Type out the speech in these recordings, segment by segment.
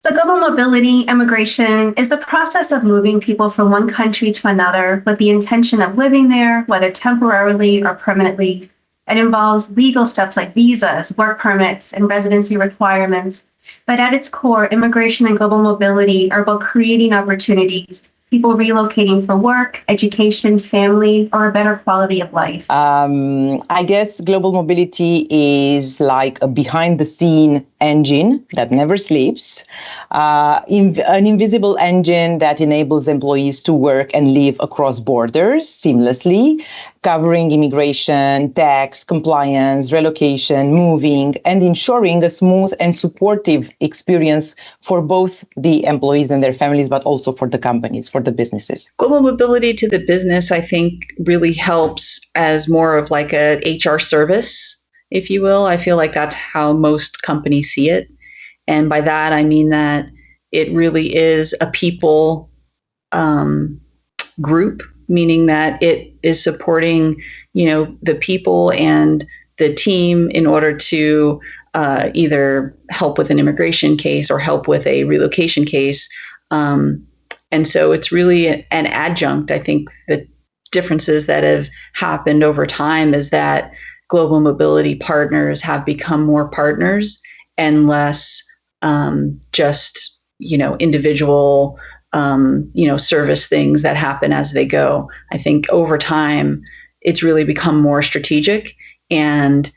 So global mobility, immigration, is the process of moving people from one country to another with the intention of living there, whether temporarily or permanently. It involves legal steps like visas, work permits, and residency requirements. But at its core, immigration and global mobility are about creating opportunities, people relocating for work, education, family, or a better quality of life. I guess global mobility is like a behind the scene engine that never sleeps, an invisible engine that enables employees to work and live across borders seamlessly, covering immigration, tax, compliance, relocation, moving, and ensuring a smooth and supportive experience for both the employees and their families, but also for the companies, for the businesses. Global mobility to the business, I think, really helps as more of like a HR service, if you will. I feel like that's how most companies see it. And by that, I mean that it really is a people group, meaning that it is supporting, the people and the team in order to either help with an immigration case or help with a relocation case. And so it's really an adjunct. I think the differences that have happened over time is that global mobility partners have become more partners and less just, individual, service things that happen as they go. I think over time, it's really become more strategic, and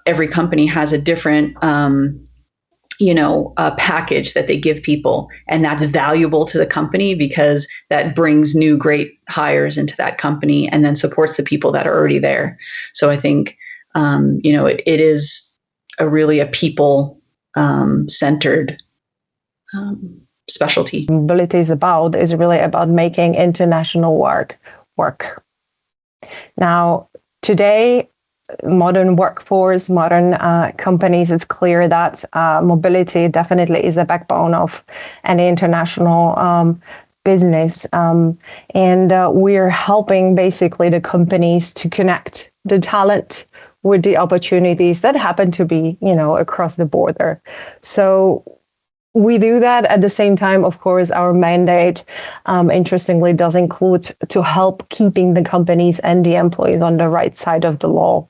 every company has a different a package that they give people, and that's valuable to the company because that brings new great hires into that company and then supports the people that are already there. So I think it is a people centered specialty. Mobility is really about making international work. Now, today, modern workforce, modern companies, it's clear that mobility definitely is a backbone of any international business. And we're helping basically the companies to connect the talent with the opportunities that happen to be, across the border. So we do that at the same time. Of course, our mandate, interestingly, does include to help keeping the companies and the employees on the right side of the law.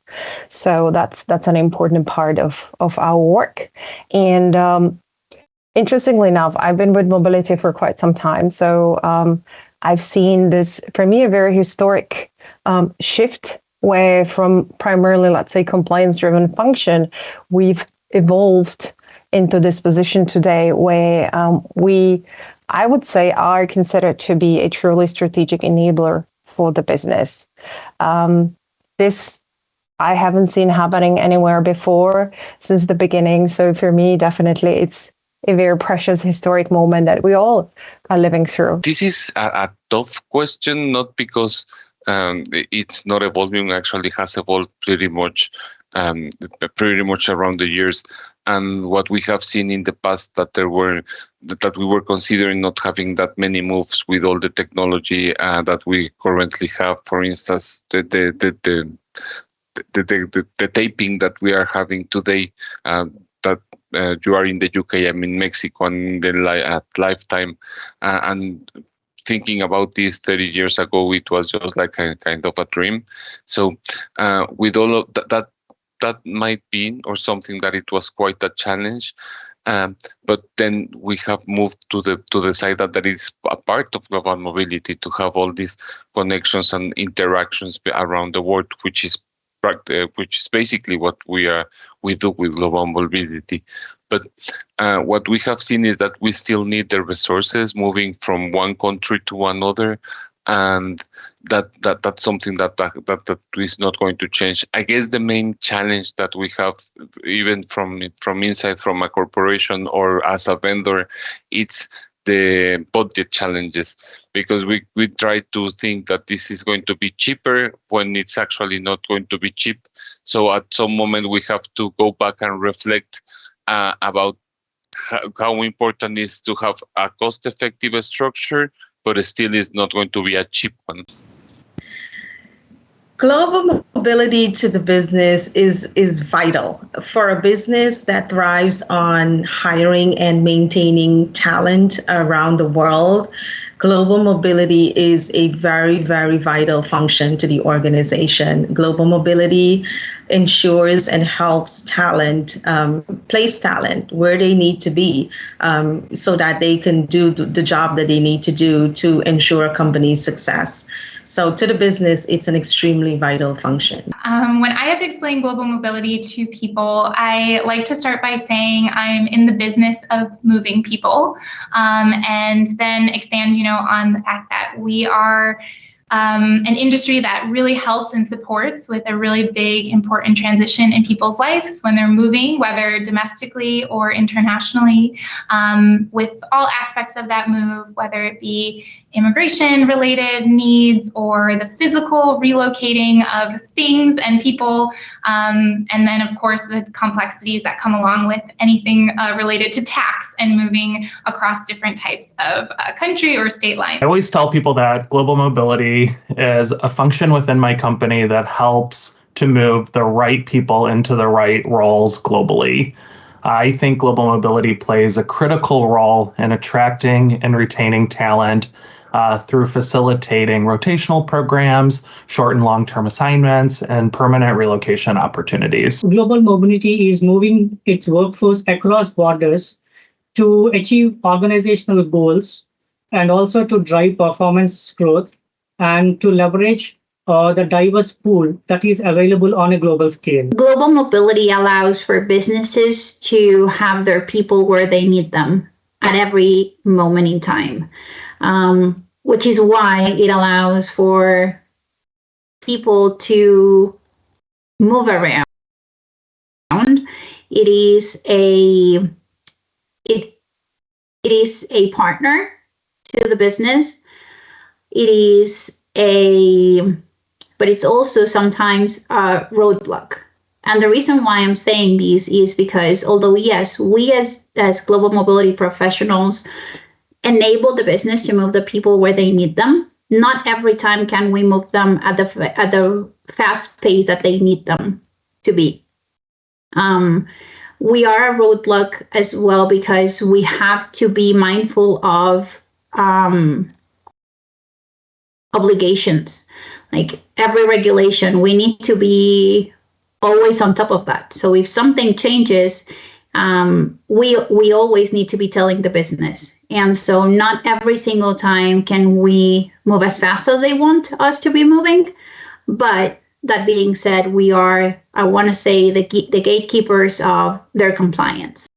So that's an important part of our work. And interestingly enough, I've been with mobility for quite some time. So I've seen this, for me, a very historic shift where from primarily, let's say, compliance-driven function, we've evolved into this position today where I would say, are considered to be a truly strategic enabler for the business. This I haven't seen happening anywhere before since the beginning. So for me, definitely, it's a very precious historic moment that we all are living through. This is a tough question, not because it's not evolving, actually has evolved pretty much around the years. And what we have seen in the past that we were considering not having that many moves with all the technology that we currently have. For instance, the taping that we are having today, that you are in the UK, I'm in Mexico, and at Lifetime, and thinking about this 30 years ago, it was just like a kind of a dream. So with all of that might be, or something that it was quite a challenge. But then we have moved to the side that is a part of global mobility, to have all these connections and interactions around the world, which is basically what we do with global mobility. But what we have seen is that we still need the resources moving from one country to another. and that's something that is not going to change. I guess the main challenge that we have, even from inside from a corporation or as a vendor, it's the budget challenges, because we try to think that this is going to be cheaper when it's actually not going to be cheap. So at some moment we have to go back and reflect about how important it is to have a cost-effective structure, but it still is not going to be a cheap one. Global mobility to the business is vital for a business that thrives on hiring and maintaining talent around the world. Global mobility is a very, very vital function to the organization. Global mobility ensures and helps talent, place talent where they need to be, so that they can do the job that they need to do to ensure a company's success. So to the business, it's an extremely vital function. When I have to explain global mobility to people, I like to start by saying I'm in the business of moving people, and then expand, on the fact that we are an industry that really helps and supports with a really big, important transition in people's lives when they're moving, whether domestically or internationally, with all aspects of that move, whether it be immigration-related needs or the physical relocating of things and people, and then, of course, the complexities that come along with anything related to tax and moving across different types of country or state lines. I always tell people that global mobility is a function within my company that helps to move the right people into the right roles globally. I think global mobility plays a critical role in attracting and retaining talent through facilitating rotational programs, short and long-term assignments, and permanent relocation opportunities. Global mobility is moving its workforce across borders to achieve organizational goals and also to drive performance growth and to leverage the diverse pool that is available on a global scale. Global mobility allows for businesses to have their people where they need them at every moment in time, which is why it allows for people to move around. It is a partner to the business. But it's also sometimes a roadblock. And the reason why I'm saying this is because although, yes, we as global mobility professionals enable the business to move the people where they need them, not every time can we move them at the fast pace that they need them to be. We are a roadblock as well because we have to be mindful of obligations. Like every regulation, we need to be always on top of that. So if something changes, we always need to be telling the business. And so not every single time can we move as fast as they want us to be moving. But that being said, we are, I want to say, the gatekeepers of their compliance.